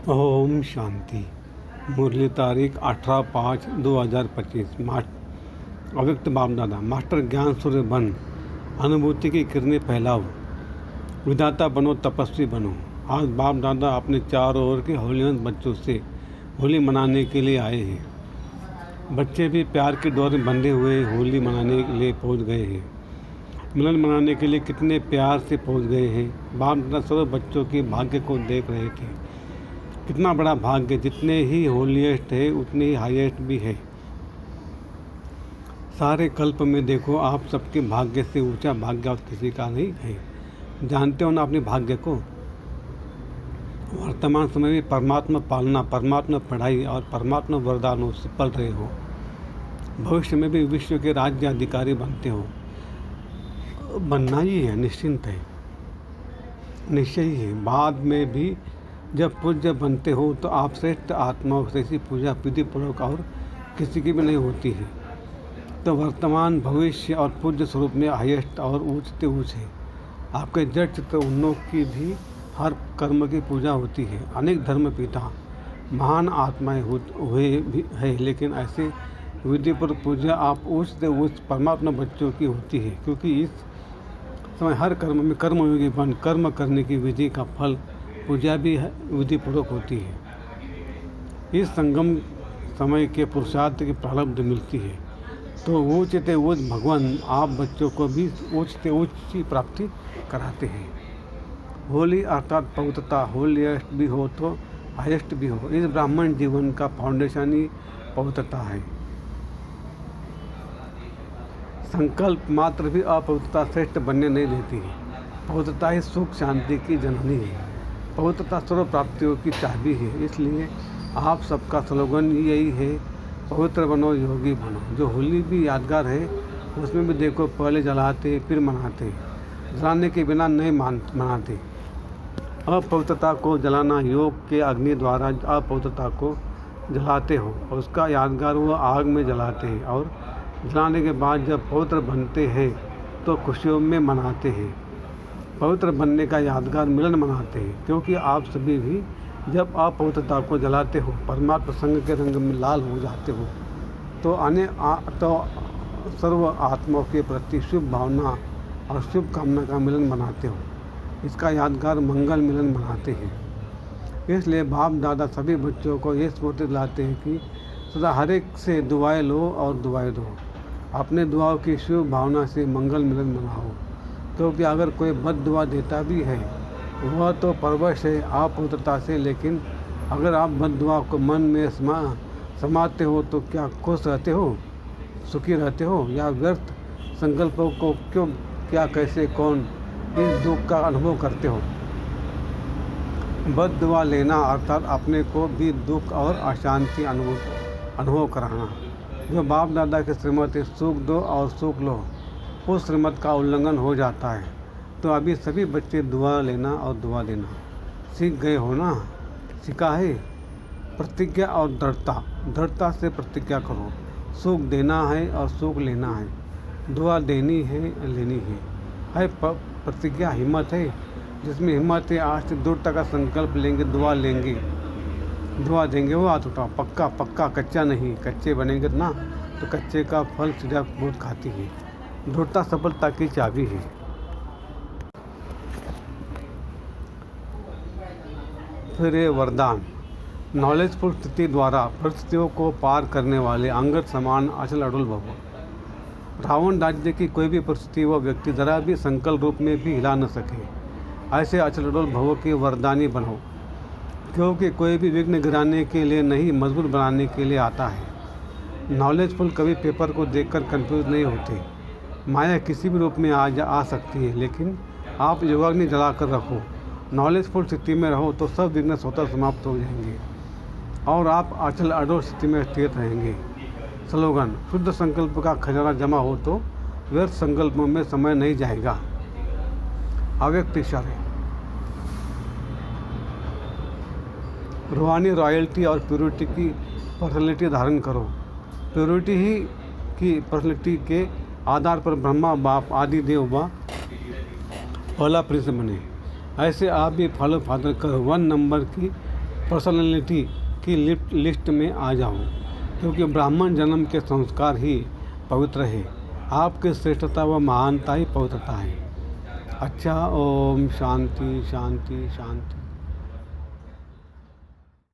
ओम शांति। मुरली तारीख 18/5/2025। अव्यक्त बाप दादा। मास्टर ज्ञान सूर्य बन, अनुभूति की किरणें फैलाओ, विधाता बनो, तपस्वी बनो। आज बाप दादा अपने चारों ओर के होलीवंत बच्चों से होली मनाने के लिए आए हैं। बच्चे भी प्यार के डोर में बंधे हुए होली मनाने के लिए पहुंच गए हैं। मिलन मनाने के लिए कितने प्यार से पहुंच गए हैं। बाप दादा सर्व बच्चों के भाग्य को देख रहे थे। कितना बड़ा भाग्य, जितने ही होलीएस्ट है उतने ही हाईएस्ट भी है। सारे कल्प में देखो, आप सबके भाग्य से ऊंचा भाग्य और किसी का नहीं है। जानते हो ना अपने भाग्य को। वर्तमान समय में परमात्मा पालना, परमात्मा पढ़ाई और परमात्मा वरदानों से पल रहे हो। भविष्य में भी विश्व के राज्य अधिकारी बनते हो। बनना ही है, निश्चिंत है, निश्चय ही है। बाद में भी जब पूज्य बनते हो तो आप श्रेष्ठ आत्माओं से ऐसी पूजा विधिपूर्वक और किसी की भी नहीं होती है। तो वर्तमान, भविष्य और पूज्य स्वरूप में हाईएस्ट और ऊंचते ऊंच है। आपके जड़ चित्र उन्नों की भी हर कर्म की पूजा होती है। अनेक धर्म पिता महान आत्माएं हुए भी है, लेकिन ऐसे विधिपूर्वक पूजा आप ऊंचते ऊंच परमात्मा बच्चों की होती है। क्योंकि इस समय हर कर्म में कर्मयोगी बन कर्म करने की विधि का फल पूजा भी विधिपूर्वक होती है। इस संगम समय के पुरुषार्थ की प्रारब्ध मिलती है। तो ऊंचते ऊंच भगवान आप बच्चों को भी ऊंचते ऊंच की प्राप्ति कराते हैं। होली अर्थात पवित्रता, होलीएस्ट भी हो तो हाईएस्ट भी हो। इस ब्राह्मण जीवन का फाउंडेशन ही पवित्रता है। संकल्प मात्र भी अपवित्रता श्रेष्ठ बनने नहीं देती है। पवित्रता ही सुख शांति की जननी है। पवित्रता सर्व प्राप्तियों की चाबी है। इसलिए आप सबका स्लोगन यही है, पवित्र बनो, योगी बनो। जो होली भी यादगार है, उसमें भी देखो पहले जलाते फिर मनाते, जलाने के बिना नहीं मनाते। अपवित्रता को जलाना, योग के अग्नि द्वारा अपवित्रता को जलाते हो और उसका यादगार वो आग में जलाते हैं। और जलाने के बाद जब पवित्र बनते हैं तो खुशियों में मनाते हैं। पवित्र बनने का यादगार मिलन मनाते हैं। क्योंकि आप सभी भी जब आप पवित्रता को जलाते हो, परमात्मा संग के रंग में लाल हो जाते हो, तो सर्व आत्माओं के प्रति शुभ भावना और शुभ कामना का मिलन मनाते हो। इसका यादगार मंगल मिलन मनाते हैं। इसलिए बाप दादा सभी बच्चों को ये स्मृति दिलाते हैं कि सदा हर एक से दुआएं लो और दुआएं दो। अपने दुआओं की शुभ भावना से मंगल मिलन मनाओ। क्योंकि अगर कोई बद दुआ देता भी है वह तो परवश है अपवित्रता से, लेकिन अगर आप बद दुआ को मन में समाते हो तो क्या खुश रहते हो, सुखी रहते हो, या व्यर्थ संकल्पों को क्या कैसे कौन इस दुख का अनुभव करते हो। बद दुआ लेना अर्थात अपने को भी दुख और अशांति अनुभव कराना। जो बाप दादा के श्रीमत सुख दो और सुख लो, उस श्रीमत का उल्लंघन हो जाता है। तो अभी सभी बच्चे दुआ लेना और दुआ देना सीख गए हो ना। सीखा है प्रतिज्ञा और दृढ़ता से प्रतिज्ञा करो। सुख देना है और सुख लेना है। दुआ देनी है, लेनी है प्रतिज्ञा। हिम्मत है, जिसमें हिम्मत है आज से दूर तक का संकल्प लेंगे, दुआ लेंगे, दुआ देंगे, वो हाथ उठाओ। पक्का कच्चा नहीं। कच्चे बनेंगे ना तो कच्चे का फल सीधा बहुत खाती है। दृढ़ता सफलता की चाबी है। फिर ये वरदान, नॉलेजफुल स्थिति द्वारा परिस्थितियों को पार करने वाले अंगद समान अचल अडुल भव। रावण राज्य की कोई भी परिस्थिति व व्यक्ति जरा भी संकल्प रूप में भी हिला न सके, ऐसे अचल अडुल भव के वरदानी बनो। क्योंकि कोई भी विघ्न गिराने के लिए नहीं, मजबूत बनाने के लिए आता है। नॉलेजफुल कभी पेपर को देखकर कंफ्यूज नहीं होते। माया किसी भी रूप में आ सकती है, लेकिन आप योगाग्नि जला कर रखो, नॉलेजफुल स्थिति में रहो तो सब विघ्न स्वतः समाप्त हो जाएंगे और आप अचल अडोल स्थिति में स्थिर रहेंगे। स्लोगन, शुद्ध संकल्प का खजाना जमा हो तो व्यर्थ संकल्पों में समय नहीं जाएगा। अव्यक्त इशारे, रूहानी रॉयल्टी और प्योरिटी की पर्सनैलिटी धारण करो। प्योरिटी ही की पर्सनैलिटी के आधार पर ब्रह्मा बाप आदि देव व पहला प्रिंस बने। ऐसे आप भी फॉलो फादर कर 1 नंबर की पर्सनैलिटी की लिस्ट में आ जाओ, क्योंकि ब्राह्मण जन्म के संस्कार ही पवित्र है। आपकी श्रेष्ठता व महानता ही पवित्रता है। अच्छा, ओम शांति शांति शांति।